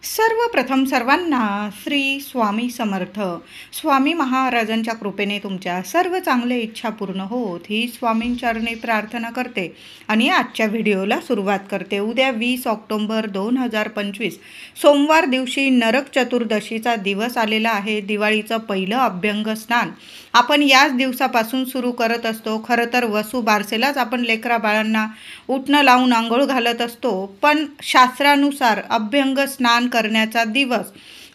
सर्वप्रथम सर्वांना श्री स्वामी समर्थ. स्वामी महाराजांच्या कृपेने तुमच्या सर्व चांगल्या इच्छा पूर्ण होत ही स्वामींचरणी प्रार्थना करते आणि आजच्या व्हिडिओला सुरुवात करते. उद्या 20 ऑक्टोबर 2025 सोमवार दिवशी नरक चतुर्दशीचा दिवस आलेला आहे. दिवाळीचं पहिलं अभ्यंग स्नान आपण याच दिवसापासून सुरू करत असतो. खरं तर वसू बारसेलाच आपण लेकरा बाळांना उठणं लावून आंघोळ घालत असतो, पण शास्त्रानुसार अभ्यंग स्नान करण्याचा दिवस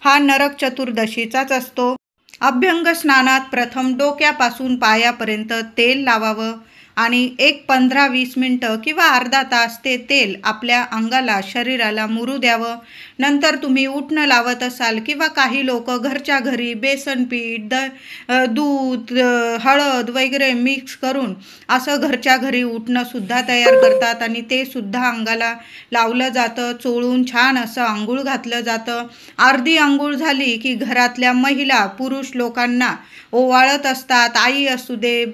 हा नरक चतुर्दशीचाच असतो. अभ्यंग स्नानात प्रथम डोक्यापासून पायापर्यंत तेल लावावं आणि 15-20 मिनटं किंवा अर्धा तास ते तेल आपल्या अंगाला शरीराला मुरू द्यावं. नंतर तुम्ही उठणं लावत असाल किंवा काही लोक घरच्या घरी बेसन पीठ, दूध, हळद वगैरे मिक्स करून असं घरच्या घरी उठणं सुद्धा तयार करतात आणि ते सुद्धा अंगाला लावलं जातं. चोळून छान असं आंघोळ घातलं जातं. अर्धी आंघोळ झाली की घरातल्या महिला पुरुष लोकांना ओवाळत असतात. आई असू दे,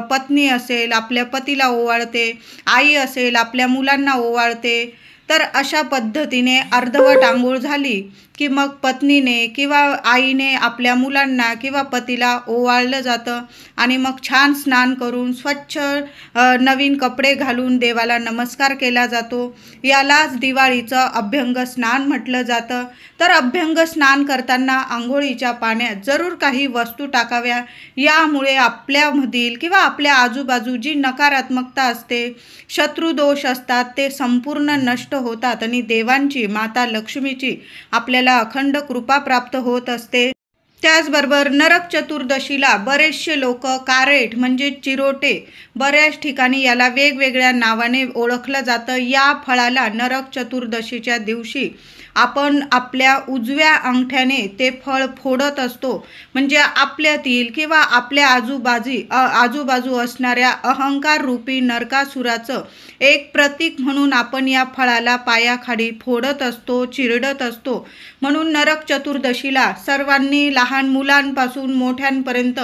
पत्नी असेल आपल्या पतीला ओवाळते, आई असेल आपल्या मुलांना ओवाळते. तर अशा पद्धतीने अर्धवट आंघोळ झाली की मग पत्नीने किंवा आईने आपल्या मुलांना किंवा पतीला ओवाळलं जातं आणि मग छान स्नान करून स्वच्छ नवीन कपडे घालून देवाला नमस्कार केला जातो. यालाच दिवाळीचं अभ्यंग स्नान म्हटलं जातं. तर अभ्यंग स्नान करताना आंघोळीच्या पाण्यात जरूर काही वस्तू टाकाव्या. यामुळे आपल्यामधील किंवा आपल्या आजूबाजू जी नकारात्मकता असते, शत्रुदोष असतात, ते संपूर्ण नष्ट होतात आणि देवांची, माता लक्ष्मीची आपल्याला अखंड कृपा प्राप्त होत असते. त्याचबरोबर नरक चतुर्दशीला बरेचसे लोक कारेट म्हणजे चिरोटे, बऱ्याच ठिकाणी याला वेगवेगळ्या नावाने ओळखलं जातं. या फळाला नरक चतुर्दशीच्या दिवशी आपण आपल्या उजव्या अंगठ्याने ते फळ फोडत असतो. म्हणजे आपल्यातील किंवा आपल्या आजूबाजू असणाऱ्या अहंकार रूपी नरकासुराचं एक प्रतीक म्हणून आपण या फळाला पायाखाली फोडत असतो, चिरडत असतो. म्हणून नरक चतुर्दशीला सर्वांनी लहान मुलांपासून मोठ्यांपर्यंत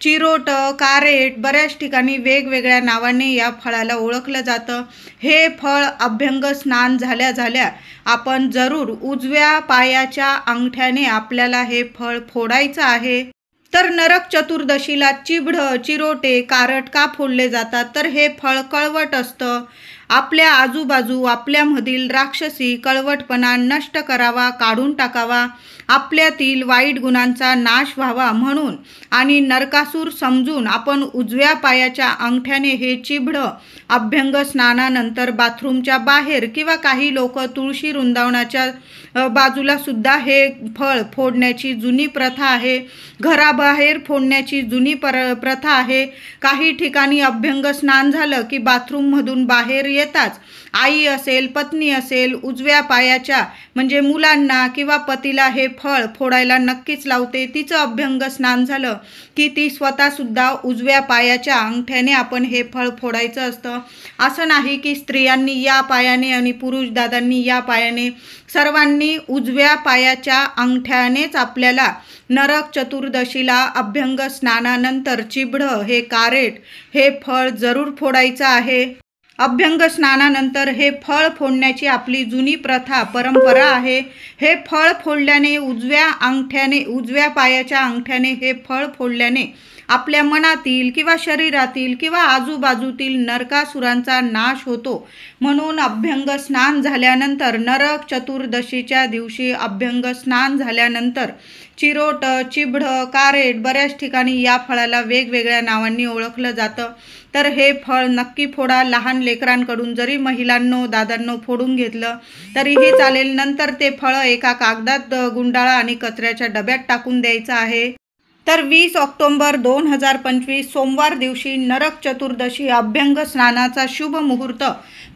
चिरोट, कारेट बऱ्याच ठिकाणी वेगवेगळ्या नावाने या फळाला ओळखलं जातं. हे फळ अभ्यंग स्नान झाल्या आपण जरूर उजव्या पायाच्या अंगठ्याने आपल्याला हे फळ फोडायचं आहे. तर नरक चतुर्दशीला चिबडं, चिरोटे, कारट का फोडले जातात? तर हे फळ कळवट असतं. आपल्या आजूबाजू आपल्यामधील राक्षसी कळवटपणा नष्ट करावा, काढून टाकावा, आपल्यातील वाईट गुणांचा नाश व्हावा म्हणून आणि नरकासूर समजून आपण उजव्या पायाच्या अंगठ्याने हे चिबडं अभ्यंग स्नानानंतर बाथरूमच्या बाहेर किंवा काही लोक तुळशी वृंदावनाच्या बाजूला सुद्धा हे फळ फोडण्याची जुनी प्रथा आहे. घराबाहेर फोडण्याची जुनी प्रथा आहे. काही ठिकाणी अभ्यंग स्नान झालं की बाथरूममधून बाहेर येताच आई असेल, पत्नी असेल, उजव्या पायाच्या म्हणजे मुलांना किंवा पतीला हे फळ फोडायला नक्कीच लावते. तिचं अभ्यंग स्नान झालं की ती स्वतःसुद्धा उजव्या पायाच्या अंगठ्याने आपण हे फळ फोडायचं असतं. असं नाही की स्त्रियांनी या पायाने आणि पुरुष दादांनी या पायाने, सर्वांनी उजव्या पायाच्या अंगठ्यानेच आपल्याला नरक चतुर्दशीला अभ्यंग स्नानानंतर चिबडं, हे कारेट, हे फळ जरूर फोडायचं आहे. अभ्यंग स्नानानंतर हे फळ फोडण्याची आपली जुनी प्रथा, परंपरा आहे. हे फळ फोडल्याने उजव्या पायाच्या अंगठ्याने हे फळ फोडल्याने आपल्या मनातील किंवा शरीरातील किंवा आजूबाजूतील नरकासुरांचा नाश होतो. म्हणून अभ्यंग स्नान झाल्यानंतर नरक चतुर्दशीच्या दिवशी अभ्यंग स्नान झाल्यानंतर चिरोट, चिबडं, कारेट बऱ्याच ठिकाणी या फळाला वेगवेगळ्या नावांनी ओळखलं जातं. तर हे फळ नक्की फोडा. लहान लेकरांकडून जरी महिलांनो, दादांनो फोडून घेतलं तरीही चालेल. नंतर ते फळ एका कागदात गुंडाळा आणि कचऱ्याच्या डब्यात टाकून द्यायचं आहे. तर 20 ऑक्टोबर 2025 सोमवार दिवशी नरक चतुर्दशी अभ्यंग स्नानाचा शुभ मुहूर्त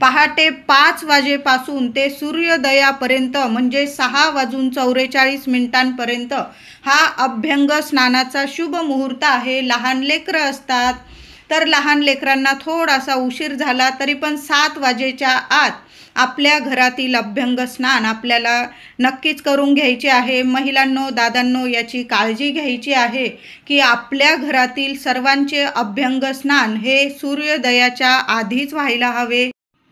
पहाटे 5 वाजेपासून ते सूर्योदयापर्यंत म्हणजे 6:44 पर्यंत हा अभ्यंग स्नानाचा शुभ मुहूर्त आहे. लहान लेकरं असतात तर लहान लेकरांना थोडासा उशीर झाला तरी पण 7 वाजेच्या आत आपल्या घरातील अभ्यंग स्नान आपल्याला नक्कीच करून घ्यायचे आहे. महिलांनो, दादांनो, याची काळजी घ्यायची आहे की आपल्या घरातील सर्वांचे अभ्यंग स्नान हे सूर्योदयाच्या आधीच व्हायला हवे.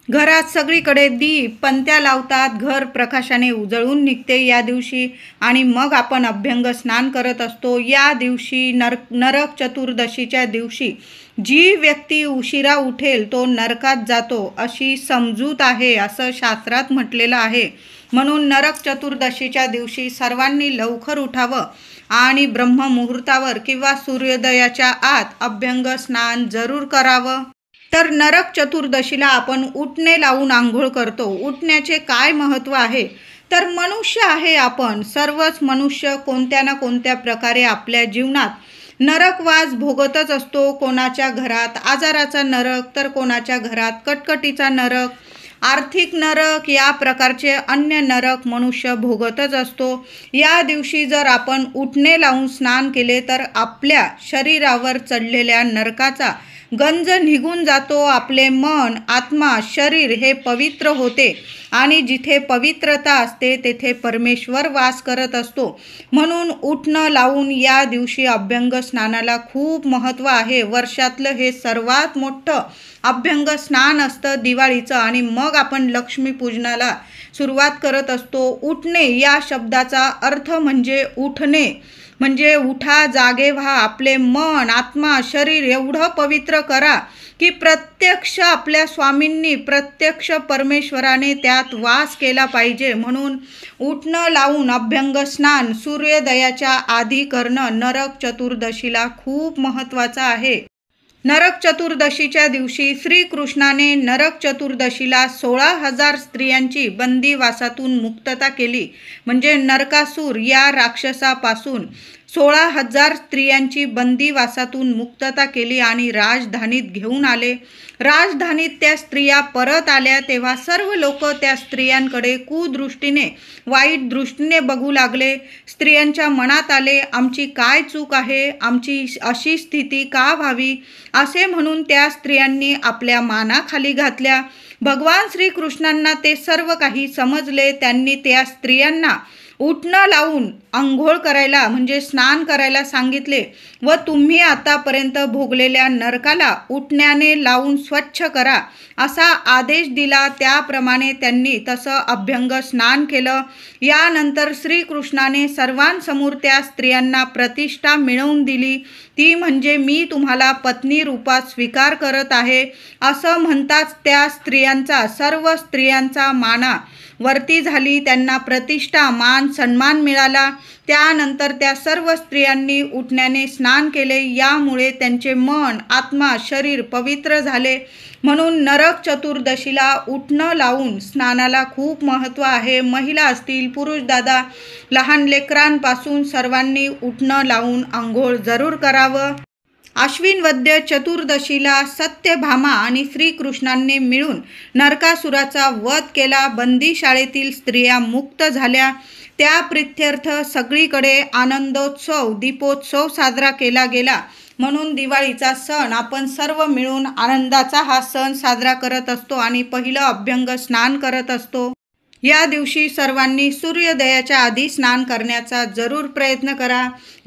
घरात सगळीकडे दीप पंत्या लावतात, घर प्रकाशाने उजळून निघते या दिवशी. आणि मग आपण अभ्यंग स्नान करत असतो. या दिवशी नरक चतुर्दशीच्या दिवशी जी व्यक्ती उशिरा उठेल तो नरकात जातो अशी समजूत आहे, असं शास्त्रात म्हटलेलं आहे. म्हणून नरक चतुर्दशीच्या दिवशी सर्वांनी लवकर उठावं आणि ब्रह्ममुहूर्तावर किंवा सूर्योदयाच्या आत अभ्यंग स्नान जरूर करावं. तर नरक चतुर्दशीला आपण उटणे लावून आंघोळ करतो. उटण्याचे काय महत्त्व आहे? तर मनुष्य आहे आपण, सर्वच मनुष्य कोणत्या ना कोणत्या प्रकारे आपल्या जीवनात नरकवास भोगतच असतो. कोणाच्या घरात आजाराचा नरक, तर कोणाच्या घरात कटकटीचा नरक, आर्थिक नरक, या प्रकारचे अन्य नरक मनुष्य भोगतच असतो. या दिवशी जर आपण उटणे लावून स्नान केले तर आपल्या शरीरावर चढलेल्या नरकाचा गंज निघून जातो. आपले मन, आत्मा, शरीर हे पवित्र होते आणि जिथे पवित्रता असते तेथे परमेश्वर वास करत असतो. म्हणून उटणं लावून या दिवशी अभ्यंग स्नानाला खूप महत्त्व आहे. वर्षातलं हे सर्वात मोठं अभ्यंग स्नान असतं दिवाळीचं. आणि मग आपण लक्ष्मीपूजनाला सुरुवात करत असतो. उठणे या शब्दाचा अर्थ म्हणजे उठणे, म्हणजे उठा, जागे व्हा. आपले मन, आत्मा, शरीर एवढं पवित्र करा की प्रत्यक्ष आपल्या स्वामींनी, प्रत्यक्ष परमेश्वराने त्यात वास केला पाहिजे. म्हणून उठणं लावून अभ्यंग स्नान सूर्योदयाच्या आधी करणं नरक चतुर्दशीला खूप महत्त्वाचं आहे. नरक चतुर्दशीच्या दिवशी श्रीकृष्णाने नरक चतुर्दशीला 16,000 स्त्रियांची बंदिवासातून मुक्तता केली. म्हणजे नरकासूर या राक्षसापासून 16,000 स्त्रियांची बंदिवासातून मुक्तता केली आणि राजधानीत घेऊन आले. राजधानीत त्या स्त्रिया परत आल्या तेव्हा सर्व लोक त्या स्त्रियांकडे कुदृष्टीने, वाईट दृष्टीने बघू लागले. स्त्रियांच्या मनात आले, आमची काय चूक आहे, आमची अशी स्थिती का व्हावी, असे म्हणून त्या स्त्रियांनी आपल्या मानाखाली घातल्या. भगवान श्रीकृष्णांना ते सर्व काही समजले. त्यांनी त्या स्त्रियांना उटणं लावून आंघोळ करायला, म्हणजे स्नान करायला सांगितले व तुम्ही आतापर्यंत भोगलेल्या नरकाला उटण्याने लावून स्वच्छ करा असा आदेश दिला. त्याप्रमाणे त्यांनी तसं अभ्यंग स्नान केलं. यानंतर श्रीकृष्णाने सर्वांसमोर त्या स्त्रियांना प्रतिष्ठा मिळवून दिली. ती म्हणजे मी तुम्हाला पत्नी रूपात स्वीकार करत आहे असं म्हणताच त्या स्त्रियांचा, सर्व स्त्रियांचा माना वरती झाली. त्यांना प्रतिष्ठा, मान, सन्मान मिळाला. त्यानंतर त्या सर्व स्त्रियांनी उटण्याने स्नान केले. यामुळे त्यांचे मन, आत्मा, शरीर पवित्र झाले. म्हणून नरक चतुर्दशीला उटणं लावून स्नानाला खूप महत्त्व आहे. महिला असतील, पुरुष दादा, लहान लेकरांपासून सर्वांनी उटणं लावून आंघोळ जरूर करावं. आश्विन वद्य चतुर्दशीला सत्यभामा आणि श्रीकृष्णांनी मिळून नरकासुराचा वध केला. बंदीशाळेतील स्त्रिया मुक्त झाल्या. त्या प्रित्यर्थ सगळीकडे आनंदोत्सव, दीपोत्सव साजरा केला गेला. म्हणून दिवाळीचा सण आपण सर्व मिळून आनंदाचा हा सण साजरा करत असतो आणि पहिलं अभ्यंग स्नान करत असतो. या दिवशी सर्वांनी सूर्योदयाच्या आधी स्नान करण्याचा जरूर प्रयत्न करा.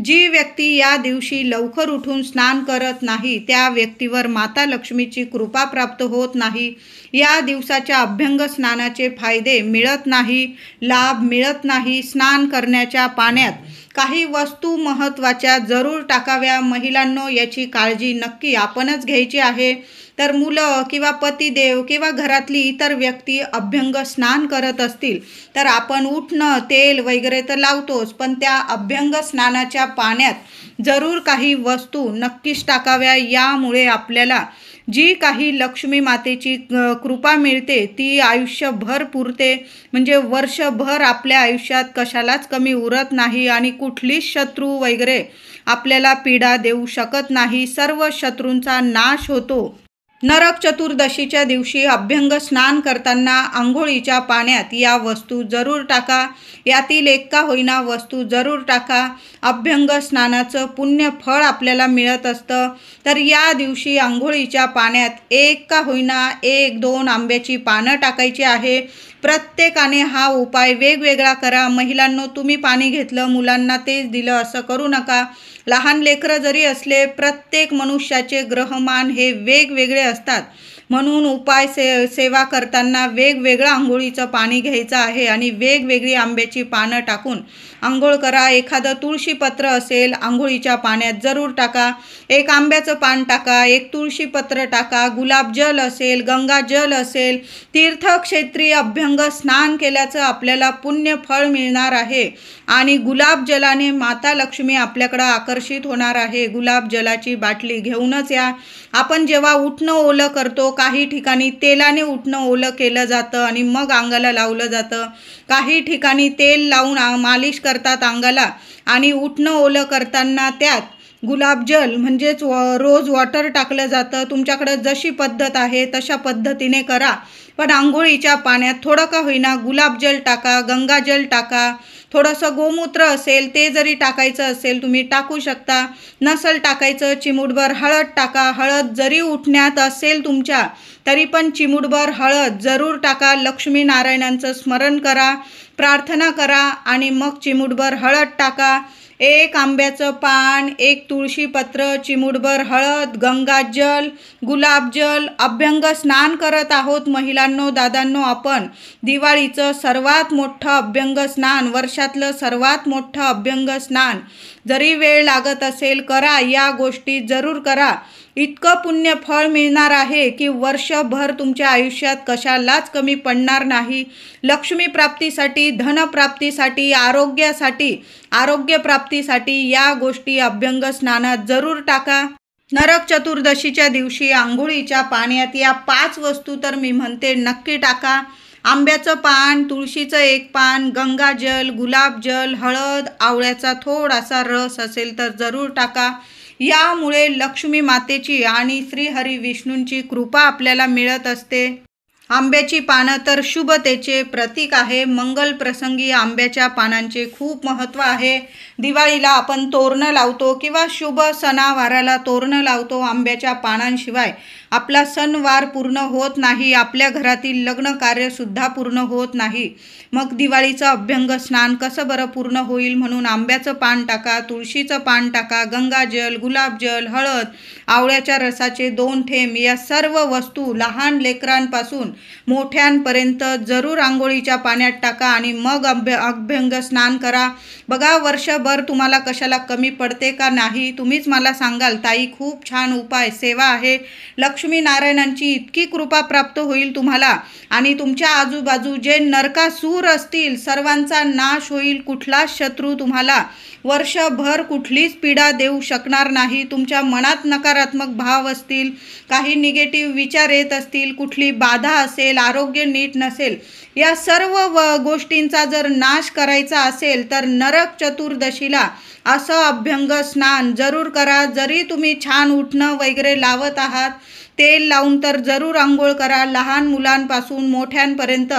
जी व्यक्ती या दिवशी लवकर उठून स्नान करत नाही त्या व्यक्तीवर माता लक्ष्मीची कृपा प्राप्त होत नाही. या दिवसाच्या अभ्यंग स्नानाचे फायदे मिळत नाही, लाभ मिळत नाही. स्नान करण्याच्या पाण्यात काही वस्तू महत्त्वाच्या जरूर टाकाव्या. महिलांनो, याची काळजी नक्की आपणच घ्यायची आहे. तर मुलं किंवा पतिदेव किंवा घरातली इतर व्यक्ती अभ्यंग स्नान करत असतील तर आपण उटणं, तेल वगैरे तर लावतोच, पण त्या अभ्यंग स्नानाच्या पाण्यात जरूर काही वस्तू नक्कीच टाकाव्या. यामुळे आपल्याला जी काही लक्ष्मी मातेची कृपा मिळते ती आयुष्यभर पुरते. म्हणजे वर्षभर आपल्या आयुष्यात कशालाच कमी उरत नाही आणि कुठलीच शत्रू वगैरे आपल्याला पीडा देऊ शकत नाही. सर्व शत्रूंचा नाश होतो. नरक चतुर्दशीच्या दिवशी अभ्यंग स्नान करताना आंघोळीच्या पाण्यात या वस्तू जरूर टाका. यातील एक का होईना वस्तू जरूर टाका. अभ्यंग स्नानाचं पुण्य फळ आपल्याला मिळत असतं. तर या दिवशी आंघोळीच्या पाण्यात एक का होईना 1-2 आंब्याची पानं टाकायची आहे. प्रत्येकाने हा उपाय वेगवेगळा करा. महिलांनो, तुम्ही पाणी घेतलं, मुलांना तेच दिलं असं करू नका. लहान लेकरं जरी असले, प्रत्येक मनुष्याचे ग्रहमान हे वेगवेगळे असतात. म्हणून उपाय सेवा करताना वेगवेगळं आंघोळीचं पाणी घ्यायचं आहे आणि वेगवेगळी आंब्याची पानं टाकून आंघोळ करा। एखादं तुळशीपत्र असेल आंघोळीच्या पाण्यात जरूर टाका, एक आंब्याचं पान टाका, एक तुळशीपत्र टाका, गुलाबजल असेल, गंगाजल असेल, तीर्थक्षेत्री अभ्यंग स्नान केल्याचं आपल्याला पुण्य फळ मिळणार आहे आणि गुलाबजलाने माता लक्ष्मी आपल्याकडे आकर्षित होणार आहे। गुलाबजलाची बाटली घेऊनच या। आपण जेव्हा उठणं ओलं करतो, काही ठिकाणी तेलाने उठणं ओलं केलं जातं आणि मग अंगाला लावलं जातं, काही ठिकाणी तेल लावून मालिश करतात अंगाला आणि उठणं ओलं करताना त्यात गुलाबजल म्हणजेच रोज वॉटर टाकलं जातं। तुमच्याकडे जशी पद्धत आहे तशा पद्धतीने करा, पण आंघोळीच्या पाण्यात थोडं का होईना गुलाबजल टाका, गंगाजल टाका, थोडंसं गोमूत्र असेल ते जरी टाकायचं असेल तुम्ही टाकू शकता, नसल टाकायचं चिमूटभर हळद टाका। हळद जरी उठण्यात असेल तुमच्या तरी पण चिमूटभर हळद जरूर टाका। लक्ष्मी नारायणांचं स्मरण करा, प्रार्थना करा आणि मग चिमूटभर हळद टाका। एक आंब्याचं पान, एक तुळशीपत्र, चिमूटभर हळद, गंगाजल, गुलाबजल, अभ्यंग स्नान करत आहोत महिलांनो, दादांनो। आपण दिवाळीचं सर्वात मोठं अभ्यंग स्नान, वर्षातलं सर्वात मोठं अभ्यंग स्नान, जरी वेळ लागत असेल करा, या गोष्टी जरूर करा। इतकं पुण्य फळ मिळणार आहे की वर्षभर तुमच्या आयुष्यात कशालाच कमी पडणार नाही। लक्ष्मी प्राप्तीसाठी, धनप्राप्तीसाठी, आरोग्य प्राप्तीसाठी या गोष्टी अभ्यंग स्नानात जरूर टाका। नरक चतुर्दशीच्या दिवशी आंघोळीच्या पाण्यात या 5 वस्तू तर मी म्हणते नक्की टाका। आंब्याचं पान, तुळशीचं एक पान, गंगाजल, गुलाबजल, हळद, आवळ्याचा थोडासा रस असेल तर जरूर टाका। यामुळे लक्ष्मी मातेची आणि श्रीहरी विष्णूंची कृपा आपल्याला मिळत असते। आंब्याची पानं तर शुभतेचे प्रतीक आहे। मंगल प्रसंगी आंब्याच्या पानांचे खूप महत्त्व आहे। दिवाळीला आपण तोरणं लावतो किंवा शुभ सणावाराला तोरणं लावतो। आंब्याच्या पानांशिवाय आपला सणवार पूर्ण होत नाही, आपल्या घरातील लग्न कार्यसुद्धा पूर्ण होत नाही। मग दिवाळीचं अभ्यंग स्नान कसं बरं पूर्ण होईल? म्हणून आंब्याचं पान टाका, तुळशीचं पान टाका, गंगाजल, गुलाबजल, हळद, आवळ्याच्या रसाचे 2 थेंब, या सर्व वस्तू लहान लेकरांपासून मोठ्यांपर्यंत जरूर आंघोळीच्या पाण्यात टाका आणि मग अभ्यंग स्नान करा। बघा वर्षभर तुम्हाला कशाला कमी पडते का नाही? तुम्हीच मला सांगाल ताई, खूप छान उपाय सेवा आहे। लक्ष्मी नारायणांची इतकी कृपा प्राप्त होईल तुम्हाला आणि तुमच्या आजूबाजू जे नरकासूर असतील सर्वांचा नाश होईल। कुठलाच शत्रू तुम्हाला वर्षभर कुठलीच पीडा देऊ शकणार नाही। तुमच्या मनात नकारात्मक भाव असतील, काही निगेटिव्ह विचार येत असतील, कुठली बाधा असेल, आरोग्य नीट नसेल, या सर्व गोष्टींचा जर नाश करायचा असेल तर नरक चतुर्दशीला असं अभ्यंग स्नान जरूर करा। जरी तुम्ही छान उठणं वगैरे लावत आहात, तेल लावून तर जरूर आंघोळ करा। लहान मुलांपासून मोठ्यांपर्यंत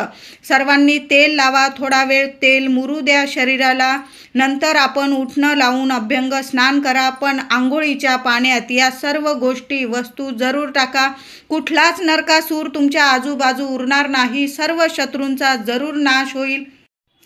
सर्वांनी तेल लावा, थोडा वेळ तेल मुरू द्या शरीराला, नंतर आपण उठणं लावून अभ्यंग स्नान करा। पण आंघोळीच्या पाण्यात या सर्व गोष्टी वस्तू जरूर टाका। कुठलाच नरकासूर तुमच्या आजूबाजू उरणार नाही, सर्व शत्रूंचा जरूर नाश होईल।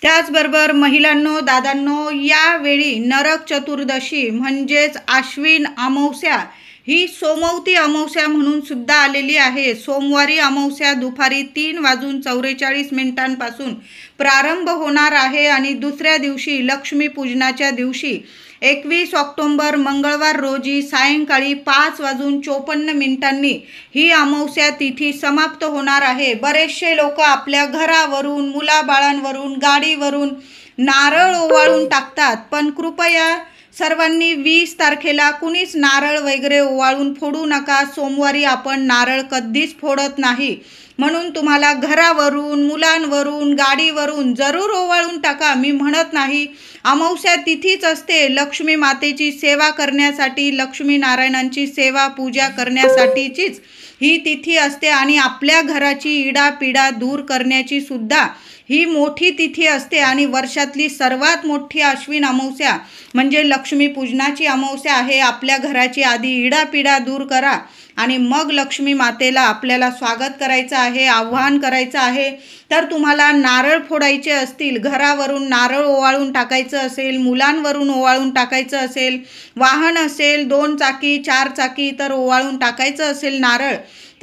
त्याचबरोबर महिलांनो, दादांनो, यावेळी नरक चतुर्दशी म्हणजेच आश्विन अमावस्या ही सोमवती अमावस्या म्हणून सुद्धा आलेली आहे। सोमवारी अमावस्या दुपारी 3:44 प्रारंभ होणार आहे आणि दुसऱ्या दिवशी लक्ष्मी पूजनाच्या दिवशी 21 ऑक्टोबर मंगळवार रोजी सायंकाळी 5:54 ही अमावस्या तिथी समाप्त होणार आहे। बरेचसे लोक आपल्या घरावरून, मुलाबाळांवरून, गाडीवरून नारळ ओवाळून टाकतात, पण कृपया सर्वांनी 20 तारखेला कुणीच नारळ वगैरे ओवाळून फोडू नका। सोमवारी आपण नारळ कधीच फोडत नाही, म्हणून तुम्हाला घरावरून, मुलांवरून, गाडीवरून जरूर ओवाळून टाका। मी म्हणत नाही, अमावस्या तिथीच असते लक्ष्मी मातेची सेवा करण्यासाठी, लक्ष्मी नारायणांची सेवा पूजा करण्यासाठीचीच ही तिथी असते आणि आपल्या घराची इडापिडा दूर करण्याची सुद्धा ही मोठी तिथी असते आणि वर्षातली सर्वात मोठी आश्विन अमावस्या म्हणजे लक्ष्मी पूजनाची अमावस्या आहे। आपल्या घराची आधी इडापिडा दूर करा आणि मग लक्ष्मी मातेला आपल्याला स्वागत करायचं आहे, आवाहन करायचं आहे। तर तुम्हाला नारळ फोडायचे असतील, घरावरून नारळ ओवाळून टाकायचं असेल, मुलांवरून ओवाळून टाकायचं असेल, वाहन असेल 2 चाकी 4 चाकी तर ओवाळून टाकायचं असेल नारळ,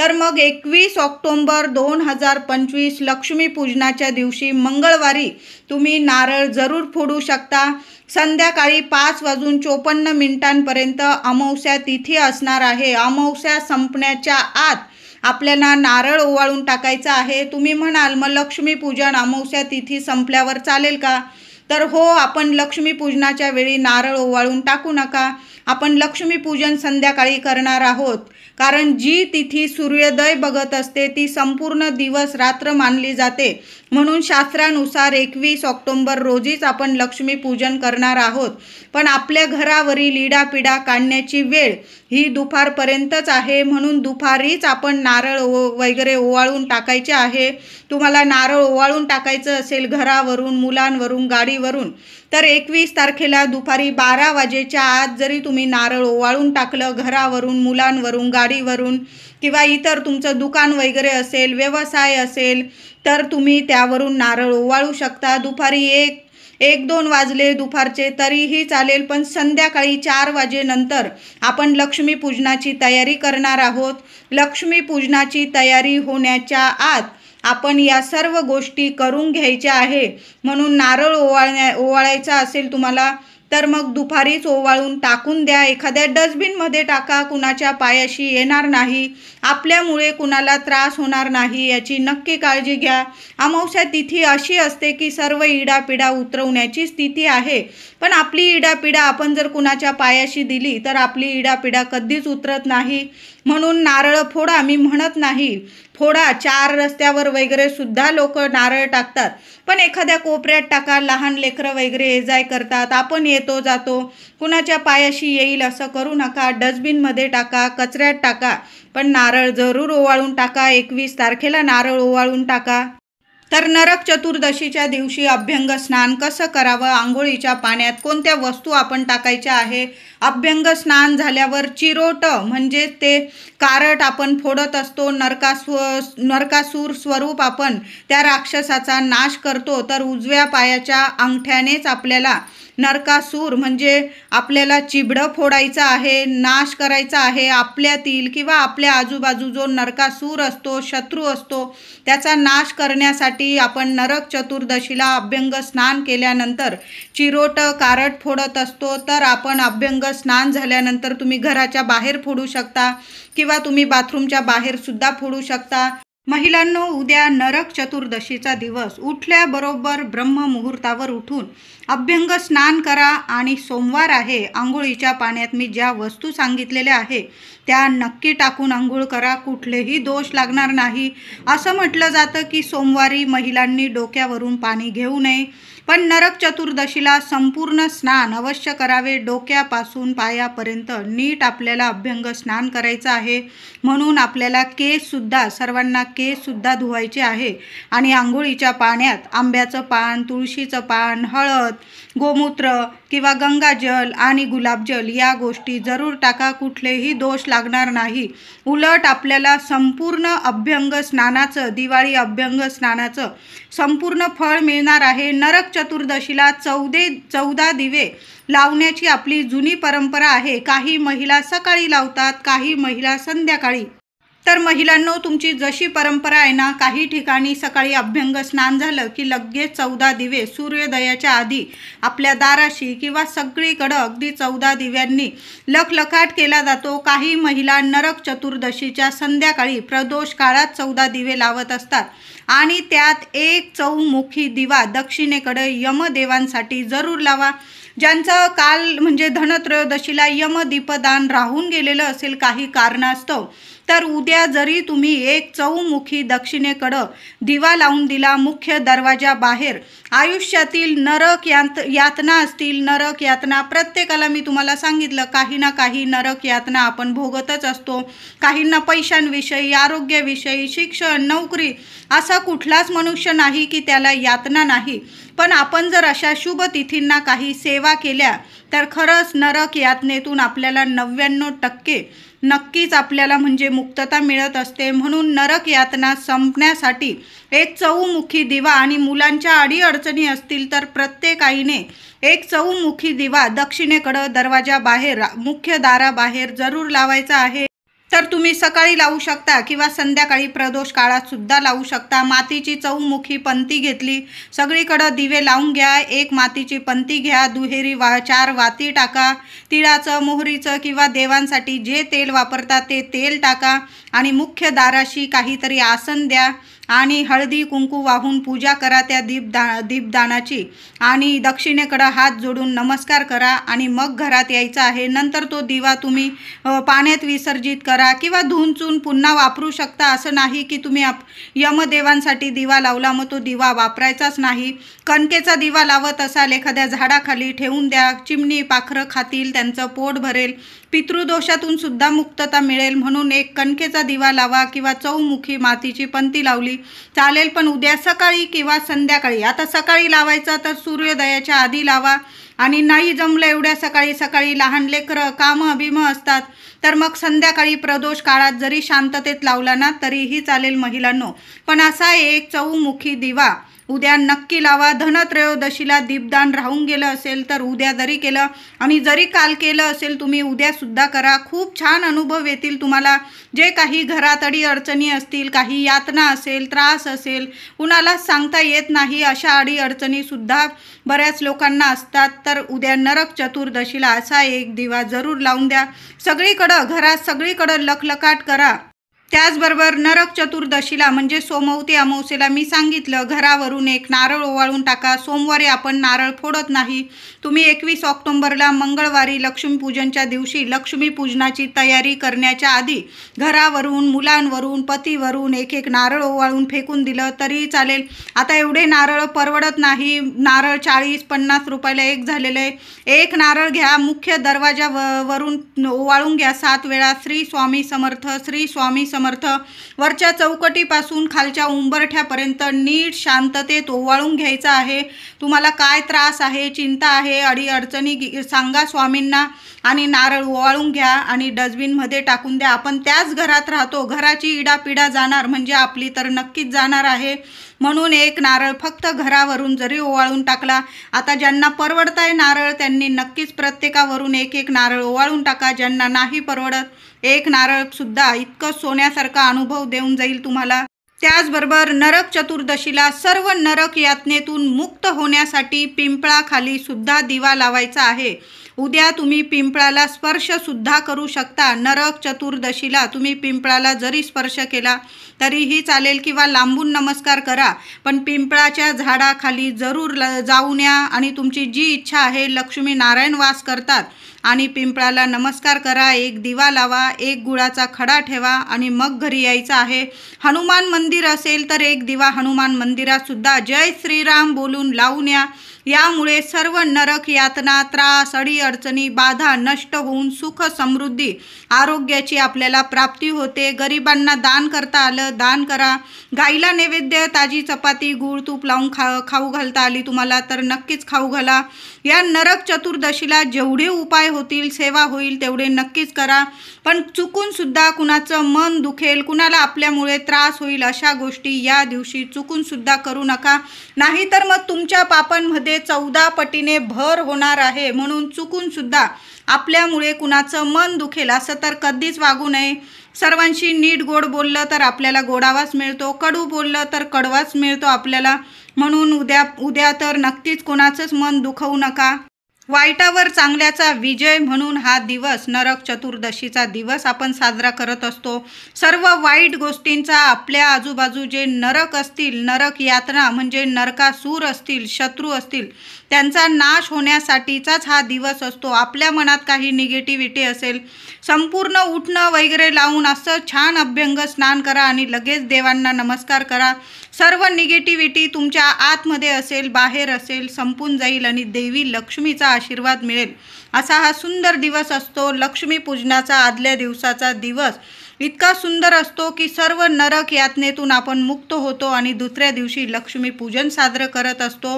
तर मग 21 ऑक्टोबर 2025 लक्ष्मीपूजनाच्या दिवशी मंगळवारी तुम्ही नारळ जरूर फोडू शकता। संध्याकाळी 5:54 अमावस्या तिथी असणार आहे। अमावस्या संपण्याच्या आत आपल्याला नारळ ओवाळून टाकायचा आहे। तुम्ही म्हणाल मग लक्ष्मीपूजन अमावस्या तिथी संपल्यावर चालेल का? तर हो, आपण लक्ष्मीपूजनाच्या वेळी नारळ ओवाळून टाकू नका। आपण लक्ष्मीपूजन संध्याकाळी करणार आहोत, कारण जी तिथी सूर्योदय बघत असते ती संपूर्ण दिवस रात्र मानली जाते। म्हणून शास्त्रानुसार 21 ऑक्टोबर रोजीच आपण लक्ष्मीपूजन करणार आहोत। पण आपल्या घरावरील इडापिडा काढण्याची वेळ ही दुपारपर्यंतच आहे, म्हणून दुपारीच आपण नारळ वगैरे ओवाळून टाकायचे आहे। तुम्हाला नारळ ओवाळून टाकायचं असेल घरावरून, मुलांवरून, गाडीवरून, तर 21 तारखेला दुपारी 12 वाजेच्या आत जरी तुम्ही नारळ ओवाळून टाकलं घरावरून, मुलांवरून, गाडीवरून, किंवा इतर तुमचं दुकान वगैरे असेल, व्यवसाय असेल, तर तुम्ही त्यावरून नारळ ओवाळू शकता। दुपारी 1-2 वाजले दुपारचे तरीही चालेल, पण संध्याकाळी 4 वाजेनंतर आपण लक्ष्मीपूजनाची तयारी करणार आहोत। लक्ष्मीपूजनाची तयारी होण्याच्या आत आपण या सर्व गोष्टी करून घ्यायच्या आहे। म्हणून नारळ ओवाळायचा असेल तुम्हाला तर मग दुपारीच ओवाळून टाकून द्या। एखाद्या डस्टबिनमध्ये टाका, कुणाच्या पायाशी येणार नाही, आपल्यामुळे कुणाला त्रास होणार नाही याची नक्की काळजी घ्या। अमावस्या तिथी अशी असते की सर्व इडापिडा उतरवण्याची स्थिती आहे, पण आपली इडापिडा आपण जर कुणाच्या पायाशी दिली तर आपली इडापिडा कधीच उतरत नाही। म्हणून नारळ फोडा, मी म्हणत नाही फोडा, 4 रस्त्यावर वगैरे सुद्धा लोक नारळ टाकतात, पण एखाद्या कोपऱ्यात टाका। लहान लेकरं वगैरे ये जाय करतात, आपण येतो जातो, कुणाच्या पायाशी येईल असं करू नका। डस्टबिनमध्ये टाका, कचऱ्यात टाका, पण नारळ जरूर ओवाळून टाका। 21 तारखेला नारळ ओवाळून टाका। तर नरक चतुर्दशीच्या दिवशी अभ्यंग स्नान कसं करावं, आंघोळीच्या पाण्यात कोणत्या वस्तू आपण टाकायच्या आहे, अभ्यंग स्नान झाल्यावर चिरोट म्हणजे ते कारट आपण फोडत असतो, नरकासूर स्वरूप आपण त्या राक्षसाचा नाश करतो। तर उजव्या पायाच्या अंगठ्यानेच आपल्याला नरकासूर म्हणजे आपल्याला चिबडं फोडायचं आहे, नाश करायचा आहे। आपल्यातील किंवा आपल्या आजूबाजू जो नरकासूर असतो, शत्रू असतो, त्याचा नाश करण्यासाठी आपण नरक चतुर्दशीला अभ्यंग स्नान केल्यानंतर चिरोट कारट फोडत असतो। तर आपण अभ्यंग स्नान झाल्यानंतर तुम्ही घराच्या बाहेर फोडू शकता किंवा तुम्ही बाथरूमच्या बाहेर सुद्धा फोडू शकता। महिलांनो, उद्या नरक चतुर्दशीचा दिवस उठल्याबरोबर ब्रह्ममुहूर्तावर उठून अभ्यंग स्नान करा आणि सोमवार आहे, आंघोळीच्या पाण्यात मी ज्या वस्तू सांगितलेल्या आहे त्या नक्की टाकून आंघोळ करा, कुठलेही दोष लागणार नाही। असं म्हटलं जातं की सोमवारी महिलांनी डोक्यावरून पाणी घेऊ नये, पण नरक चतुर्दशीला संपूर्ण स्नान अवश्य करावे। डोक्यापासून पायापर्यंत नीट आपल्याला अभ्यंग स्नान करायचं आहे। म्हणून आपल्याला केससुद्धा, सर्वांना केससुद्धा धुवायचे आहे आणि आंघोळीच्या पाण्यात आंब्याचं पान, तुळशीचं पान, हळद, गोमूत्र किंवा गंगाजल आणि गुलाबजल या गोष्टी जरूर टाका, कुठलेही दोष लागणार नाही। उलट आपल्याला संपूर्ण अभ्यंग स्नानाचं, दिवाळी अभ्यंग स्नानाचं संपूर्ण फळ मिळणार आहे। नरक चतुर्दशीला 14 दिवे लावण्याची आपली जुनी परंपरा आहे। काही महिला सकाळी लावतात, काही महिला संध्याकाळी। तर महिलांनो, तुमची जशी परंपरा आहे ना, काही ठिकाणी सकाळी अभ्यंग स्नान झालं की लगेच 14 दिवे सूर्योदयाच्या आधी आपल्या दाराशी किंवा सगळीकडं अगदी 14 दिव्यांनी लखलखाट केला जातो। काही महिला नरक चतुर्दशीच्या संध्याकाळी प्रदोष काळात 14 दिवे लावत असतात आणि त्यात एक चौमुखी दिवा दक्षिणेकडे यमदेवांसाठी जरूर लावा। ज्यांचं काल म्हणजे धनत्रयोदशीला यमदीपदान राहून गेलेलं असेल काही कारणास्तव, तर उद्या जरी तुम्ही एक चौमुखी दक्षिणेकडं दिवा लावून दिला मुख्य दरवाजा बाहेर, आयुष्यातील नरक यातना असतील, नरक यातना प्रत्येकाला मी तुम्हाला सांगितलं काही ना काही नरक यातना आपण भोगतच असतो। काहींना पैशांविषयी, आरोग्याविषयी, शिक्षण, नोकरी, असा कुठलाच मनुष्य नाही की त्याला यातना नाही। पण आपण जर अशा शुभ तिथींना काही सेवा केल्या तर खरंच नरक यातनेतून आपल्याला 99% नक्कीच आपल्याला म्हणजे मुक्तता मिळत असते। म्हणून नरक यातना संपण्यासाठी एक चौमुखी दिवा, आणि मुलांच्या अडीअडचणी असतील तर प्रत्येक आईने एक चौमुखी दिवा दक्षिणेकडं दरवाजा बाहेर, मुख्य दाराबाहेर जरूर लावायचा आहे। तर तुम्ही सकाळी लावू शकता किंवा संध्याकाळी प्रदोष काळात सुद्धा लावू शकता। मातीची चौमुखी पंती घेतली, सगळीकडं दिवे लावून घ्या। एक मातीची पंती घ्या, दुहेरी 4 वाती टाका, तिळाचं मोहरीचं किंवा देवांसाठी जे तेल वापरतात ते तेल टाका आणि मुख्य दाराशी काहीतरी आसन द्या आणि हळदी कुंकू वाहून पूजा करा त्या दीपदानाची आणि दक्षिणेकडे हात जोडून नमस्कार करा आणि मग घरात यायचं आहे। नंतर तो दिवा तुम्ही पाण्यात विसर्जित करा किंवा धुवून चून पुन्हा वापरू शकता। असं नाही की तुम्ही यमदेवांसाठी दिवा लावला मग तो दिवा वापरायचाच नाही। कणकेचा दिवा लावत असाल एखाद्या झाडाखाली ठेवून द्या, चिमणी पाखरं खातील, त्यांचं पोट भरेल, पितृदोषातून सुद्धा मुक्तता मिळेल म्हणून एक कणकेचा दिवा लावा किंवा चौमुखी मातीची पंती लावली चालेल, पण उद्या सकाळी किंवा संध्याकाळी। आता सकाळी लावायचा तर सूर्योदयाच्या आधी लावा आणि नाही जमलं एवढ्या सकाळी लहान लेकरं कामं बिमं असतात तर मग संध्याकाळी प्रदोष काळात जरी शांततेत लावला ना तरीही चालेल महिलांनो। पण असा एक चौमुखी दिवा उद्या नक्की लावा। धनत्रयोदशीला दीपदान राहून गेलं असेल तर उद्या जरी केलं आणि जरी काल केलं असेल तुम्ही उद्यासुद्धा करा, खूप छान अनुभव येतील तुम्हाला। जे काही घरात अडीअडचणी असतील, काही यातना असेल, त्रास असेल, कुणालाच सांगता येत नाही अशा अडीअडचणीसुद्धा बऱ्याच लोकांना असतात, तर उद्या नरक चतुर्दशीला असा एक दिवा जरूर लावून द्या। घरात सगळीकडं लखलखाट करा। त्याचबरोबर नरक चतुर्दशीला म्हणजे सोमवती अमावस्येला मी सांगितलं घरावरून एक नारळ ओवाळून टाका। सोमवारी आपण नारळ फोडत नाही। तुम्ही 21 ऑक्टोबरला मंगळवारी लक्ष्मीपूजनच्या दिवशी लक्ष्मीपूजनाची तयारी करण्याच्या आधी घरावरून, मुलांवरून, पतीवरून एक नारळ ओवाळून फेकून दिलं तरी चालेल। आता एवढे नारळ परवडत नाही, नारळ 40-50 रुपयाला एक झालेलं आहे। एक नारळ घ्या, मुख्य दरवाजावरून ओवाळून घ्या 7 वेळा श्री स्वामी समर्थ, श्री स्वामी समर्थ। वरच्या चौकटीपासून खालच्या उंबरठ्यापर्यंत नीट शांततेत ओवाळून घ्यायचं आहे। तुम्हाला काय त्रास आहे, चिंता आहे, अडीअडचणी सांगा स्वामींना आणि नारळ ओवाळून घ्या आणि डस्टबिनमध्ये टाकून द्या। आपण त्याच घरात राहतो, घराची इडापिडा जाणार म्हणजे आपली तर नक्कीच जाणार आहे। म्हणून एक नारळ फक्त घरावरून जरी ओवाळून टाकला, आता ज्यांना परवडताय नारळ त्यांनी नक्कीच प्रत्येकावरून एक नारळ ओवाळून टाका। ज्यांना नाही परवडत एक नारळ सुद्धा इतकं सोन्यासारखा अनुभव देऊन जाईल तुम्हाला। त्याचबरोबर नरक चतुर्दशीला सर्व नरक यातनेतून मुक्त होण्यासाठी पिंपळाखाली सुद्धा दिवा लावायचा आहे। उद्या तुम्ही पिंपळाला स्पर्श सुद्धा करू शकता। नरक चतुर्दशीला तुम्ही पिंपळाला जरी स्पर्श केला तरीही चालेल किंवा लांबून नमस्कार करा, पण पिंपळाच्या झाडाखाली जरूर जाऊन या आणि तुमची जी इच्छा आहे, लक्ष्मी नारायण वास करतात आणि पिंपळाला नमस्कार करा, एक दिवा लावा, एक गुळाचा खडा ठेवा आणि मग घरी यायचं आहे। हनुमान मंदिर असेल तर एक दिवा हनुमान मंदिरात सुद्धा जय श्रीराम बोलून लावून या। यामुळे सर्व नरक यातना, त्रास, अडीअडचणी, बाधा नष्ट होऊन सुख समृद्धी आरोग्याची आपल्याला प्राप्ती होते। गरिबांना दान करता आलं दान करा। गाईला नैवेद्य ताजी चपाती गूळ तूप लावून खाऊ घालता आली तुम्हाला तर नक्कीच खाऊ घाला। या नरक चतुर्दशीला जेवढे उपाय होतील, सेवा होईल तेवढे नक्कीच करा, पण चुकून सुद्धा कुणाचं मन दुखेल, कुणाला आपल्यामुळे त्रास होईल अशा गोष्टी या दिवशी चुकून सुद्धा करू नका, नाहीतर मग तुमच्या पापांमध्ये 14 पटीने भर होणार आहे। म्हणून चुकून सुद्धा आपल्यामुळे कुणाचं मन दुखेल असं तर कधीच वागू नये। सर्वांशी नीट गोड बोललं तर आपल्याला गोडावाच मिळतो, कडू बोललं तर कडवाच मिळतो आपल्याला। म्हणून उद्या तर नक्कीच कोणाचंच मन दुखवू नका। वाईटावर चांगल्याचा विजय म्हणून हा दिवस नरक चतुर्दशीचा दिवस आपण साजरा करत असतो। सर्व वाईट गोष्टींचा आपल्या आजूबाजू जे नरक असतील, नरक यातना म्हणजे नरकासूर असतील, शत्रू असतील, त्यांचा नाश होण्यासाठीचाच हा दिवस असतो। आपल्या मनात काही निगेटिव्हिटी असेल, संपूर्ण उठणं वगैरे लावून असं छान अभ्यंग स्नान करा आणि लगेच देवांना नमस्कार करा। सर्व निगेटिव्हिटी तुमच्या आतमध्ये असेल, बाहेर असेल, संपून जाईल आणि देवी लक्ष्मीचा आशीर्वाद मिळेल। असा हा सुंदर दिवस असतो। लक्ष्मी पूजनाचा आदल्या दिवसाचा दिवस इतका सुंदर असतो की सर्व नरक यातनेतून आपण मुक्त होतो आणि दुसऱ्या दिवशी लक्ष्मी पूजन साजरं करत असतो।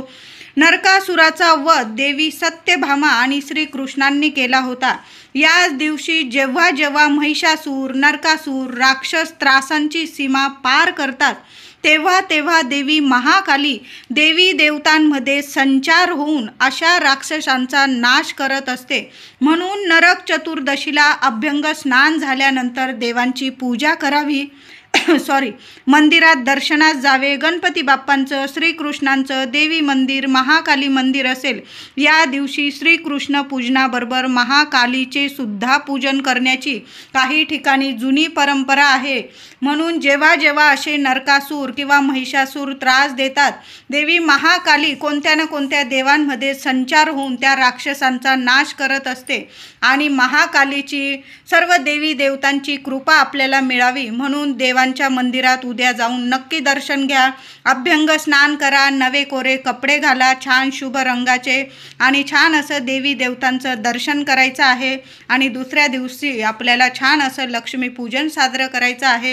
नरकासुराचा वध देवी सत्यभामा आणि श्रीकृष्णांनी केला होता। याच दिवशी जेव्हा महिषासूर, नरकासूर, राक्षस त्रासांची सीमा पार करतात तेव्हा तेव्हा देवी महाकाली देवी देवतांमध्ये संचार होऊन अशा राक्षसांचा नाश करत असते. म्हणून नरक चतुर्दशीला अभ्यंग स्नान झाल्यानंतर देवांची पूजा करावी, मंदिरात दर्शनास जावे. गणपती बाप्पांचं, श्रीकृष्णांचं देवी मंदिर, महाकाली मंदिर असेल, या दिवशी श्रीकृष्ण पूजनाबरोबर महाकालीचे सुद्धा पूजन करण्याची काही ठिकाणी जुनी परंपरा आहे. म्हणून जेव्हा जेव्हा असे नरकासूर किंवा महिषासूर त्रास देतात, देवी महाकाली कोणत्या ना कोणत्या देवांमध्ये संचार होऊन त्या राक्षसांचा नाश करत असते आणि महाकालीची सर्व देवी देवतांची कृपा आपल्याला मिळावी म्हणून देवांच्या मंदिरात उद्या जाऊन नक्की दर्शन घ्या. अभ्यंग स्नान करा, नवे कोरे कपडे घाला, छान शुभ रंगाचे, आणि छान असं देवी देवतांचं दर्शन करायचं आहे. आणि दुसऱ्या दिवशी आपल्याला छान असं लक्ष्मीपूजन साजरं करायचं आहे.